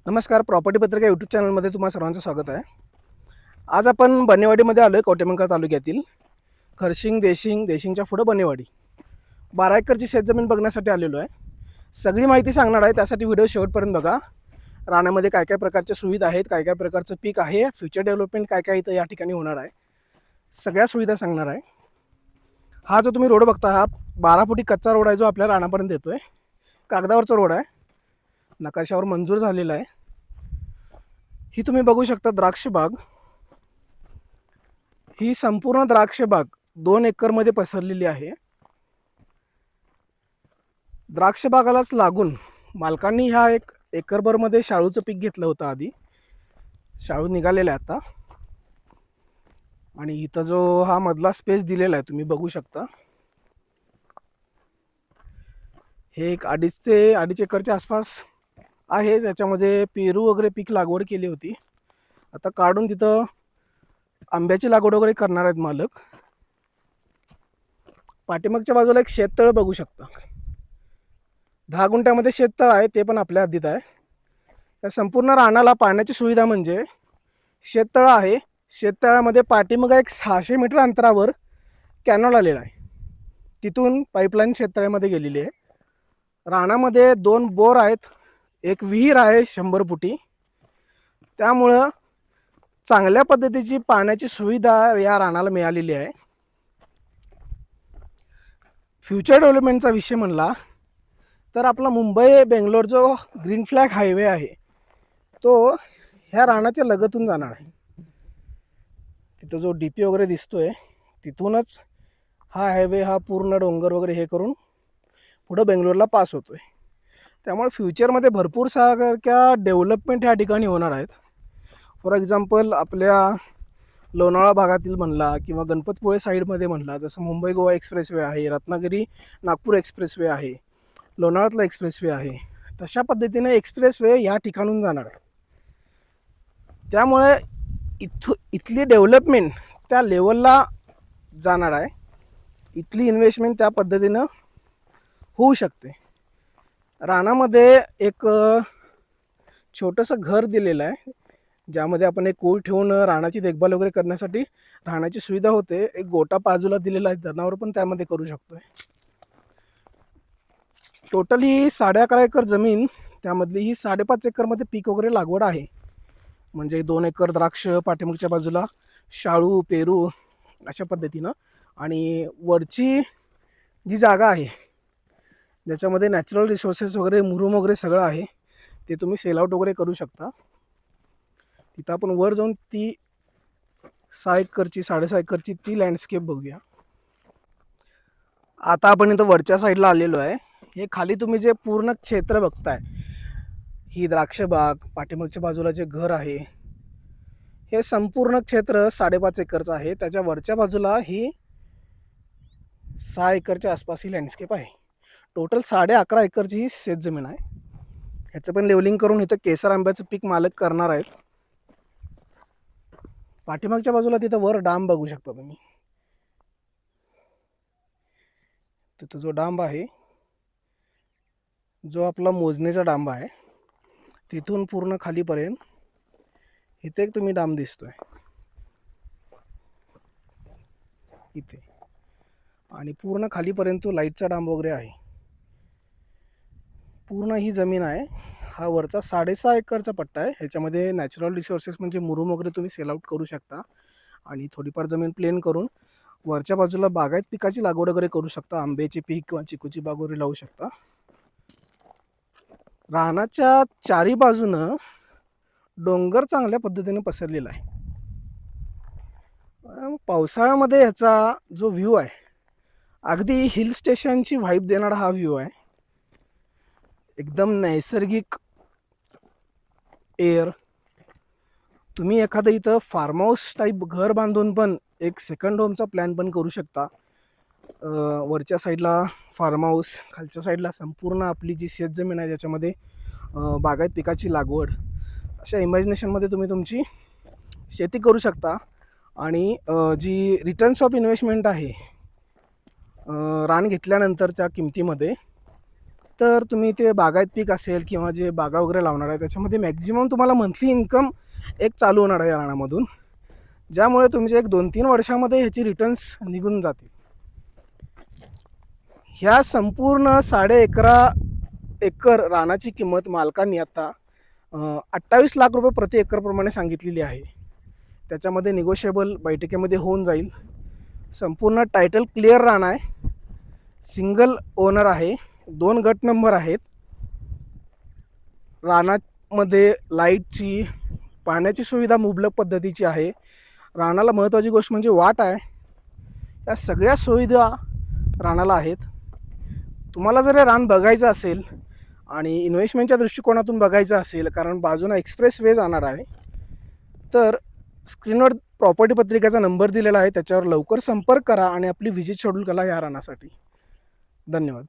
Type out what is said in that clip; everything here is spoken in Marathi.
नमस्कार. प्रॉपर्टी पत्रिका यूट्यूब चॅनलमध्ये तुम्हा सर्वांचं स्वागत आहे. आज आपण बनेवाडीमध्ये आलो आहे. कवटेमंकाळ तालुक्यातील देशिंगच्या पुढं बनेवाडी 12 एकरची शेतजमीन बघण्यासाठी आलेलो आहे. सगळी माहिती सांगणार आहे, त्यासाठी व्हिडिओ शेवटपर्यंत बघा. रानामध्ये काय काय प्रकारच्या सुविधा आहेत, काय काय प्रकारचं पीक आहे, फ्युचर डेव्हलपमेंट काय काय इथं या ठिकाणी होणार आहे, सगळ्या सुविधा सांगणार आहे. हा जो तुम्ही रोड बघता, हा 12 फुटी कच्चा रोड आहे, जो आपल्या रानापर्यंत येतो आहे. कागदावरचा रोड आहे, नकाशावर मंजूर झालेला आहे. ही तुम्ही बघू शकता द्राक्ष बाग. ही संपूर्ण द्राक्ष बाग 2 एकरमध्ये पसरलेली आहे. द्राक्ष बागालाच लागून मालकांनी ह्या 1 एकरभरमध्ये शाळूचं पीक घेतलं होतं. आधी शाळू निघालेला आहे आता. आणि इथं जो हा मधला स्पेस दिलेला आहे तुम्ही बघू शकता, हे एक 2.5 एकरच्या आसपास आहे. त्याच्यामध्ये पेरू वगैरे पीक लागवड केली होती. आता काढून तिथं आंब्याची लागवड वगैरे करणार आहेत मालक. पाठीमागच्या बाजूला एक शेततळ बघू शकता. 10 गुंठ्यामध्ये शेततळ आहे, ते पण आपल्या हद्दीत आहे. या संपूर्ण रानाला पाण्याची सुविधा म्हणजे शेततळ आहे. शेततळ्यामध्ये पाठीमागे एक 600 मीटर अंतरावर कॅनॉल आलेला आहे. तिथून पाईपलाईन शेततळ्यामध्ये गेलेली आहे. रानामध्ये 2 बोर आहेत, एक विहीर आहे 100 फुटी. त्यामुळं चांगल्या पद्धतीची पाण्याची सुविधा या रानाला मिळालेली आहे. फ्युचर डेव्हलपमेंटचा विषय म्हणला तर आपला मुंबई बेंगलोर जो ग्रीन फ्लॅग हायवे आहे, तो ह्या रानाच्या लगतून जाणार आहे. तिथं जो DP वगैरे दिसतोय, तिथूनच हा हायवे हा पूर्ण डोंगर वगैरे हे करून पुढं बेंगलोरला पास होतोय. त्यामुळे फ्युचरमध्ये भरपूर सारख्या डेव्हलपमेंट ह्या ठिकाणी होणार आहेत. फॉर एक्झाम्पल आपल्या लोणावळा भागातील म्हणला किंवा गणपतपुळे साईडमध्ये म्हणला, जसं मुंबई गोवा एक्सप्रेसवे आहे, रत्नागिरी नागपूर एक्सप्रेसवे आहे, लोणावळ्यातला एक्सप्रेसवे आहे, तशा पद्धतीने एक्सप्रेसवे या ठिकाणून जाणार आहे. त्यामुळे इथली डेव्हलपमेंट त्या लेवलला जाणार आहे. इथली इन्व्हेस्टमेंट त्या पद्धतीनं होऊ शकते. रानामध्ये एक छोटंसं घर दिलेलं आहे, ज्यामध्ये आपण एक कूल ठेवून रानाची देखभाल वगैरे करण्यासाठी राहण्याची सुविधा होते. एक गोटा बाजूला दिलेला आहे, जनावर पण त्यामध्ये करू शकतोय. टोटली 11.5 एकर जमीन, त्यामधली ही 5.5 एकरमध्ये पीक वगैरे लागवड आहे. म्हणजे 2 एकर द्राक्ष, पाठीमागच्या बाजूला शाळू, पेरू अशा पद्धतीनं. आणि वरची जी जागा आहे, ज्याच्यामध्ये नॅचरल रिसोर्सेस वगैरे मुरुम वगैरे सगळं आहे, ते तुम्ही सेल आउट वगैरे करू शकता. तिथं आपण वर जाऊन ती 6 एकरची 6.5 एकरची ती लँडस्केप बघूया. आता आपण इथं वरच्या साईडला आलेलो आहे. हे खाली तुम्ही जे पूर्ण क्षेत्र बघताय, ही द्राक्ष बाग, पाठीमागच्या बाजूला जे घर आहे, हे संपूर्ण क्षेत्र 5.5 एकरचं आहे. त्याच्या वरच्या बाजूला ही 6 एकरच्या आसपास ही लँडस्केप आहे. टोटल 11.5 एकरची ही शेतजमीन आहे. ह्याचं पण लेवलिंग करून इथं केसर आंब्याचं पीक मालक करणार आहेत. पाठीमागच्या बाजूला तिथं वर डाम बघू शकता तुम्ही. तिथं जो डांब आहे, जो आपला मोजणीचा डांब आहे, तिथून पूर्ण खालीपर्यंत इथे एक तुम्ही डांब दिसतोय इथे, आणि पूर्ण खालीपर्यंत लाईटचा डांब वगैरे आहे. पूर्ण ही जमीन आहे. हा वरचा 6.5 एकरचा पट्टा आहे. ह्याच्यामध्ये नॅचरल रिसोर्सेस म्हणजे मुरुम वगैरे तुम्ही सेल आउट करू शकता. आणि थोडीफार जमीन प्लेन करून वरच्या बाजूला बागायत पिकाची लागवड वगैरे करू शकता. आंब्याची पीक किंवा चिकूची बाग वगैरे लावू शकता. रानाच्या चारी बाजूनं डोंगर चांगल्या पद्धतीने पसरलेला आहे. पावसाळ्यामध्ये ह्याचा जो व्ह्यू आहे, अगदी हिल स्टेशनची व्हाईब देणारा हा व्ह्यू आहे. एकदम नैसर्गिक एअर. तुम्ही एखादं इथं फार्म हाऊस टाईप घर बांधून पण एक सेकंड होमचा प्लॅन पण करू शकता. वरच्या साईडला फार्म हाऊस, खालच्या साईडला संपूर्ण आपली जी शेतजमीन आहे, ज्याच्यामध्ये बागायत पिकाची लागवड, अशा इमॅजिनेशनमध्ये तुम्ही तुमची शेती करू शकता. आणि जी रिटर्न्स ऑफ इन्व्हेस्टमेंट आहे रान घेतल्यानंतरच्या किमतीमध्ये, तर तुम्ही ते बागायत पीक असेल किंवा जे बागा वगैरे लावणार आहे त्याच्यामध्ये मॅक्झिमम तुम्हाला मंथली इन्कम एक चालू होणार आहे या रानामधून, ज्यामुळे तुमचे एक 2-3 वर्षामध्ये ह्याची रिटर्न्स निघून जातील. ह्या संपूर्ण 11.5 एकर रानाची किंमत मालकांनी आता 28 लाख रुपये प्रति एकरप्रमाणे सांगितलेली आहे. त्याच्यामध्ये निगोशिएबल बैठकीमध्ये होऊन जाईल. संपूर्ण टायटल क्लिअर रान आहे, सिंगल ओनर आहे, 2 गट नंबर आहेत. रानामध्ये लाईटची, पाण्याची सुविधा मुबलक पद्धतीची आहे. रानाला महत्त्वाची गोष्ट म्हणजे वाट आहे. या सगळ्या सुविधा रानाला आहेत. तुम्हाला जर हे रान बघायचं असेल आणि इन्व्हेस्टमेंटच्या दृष्टिकोनातून बघायचं असेल, कारण बाजूला एक्सप्रेस वे जाणार आहे, तर स्क्रीनवर प्रॉपर्टी पत्रिकेचा नंबर दिलेला आहे, त्याच्यावर लवकर संपर्क करा आणि आपली व्हिजिट शेड्यूल करा या रानासाठी. धन्यवाद.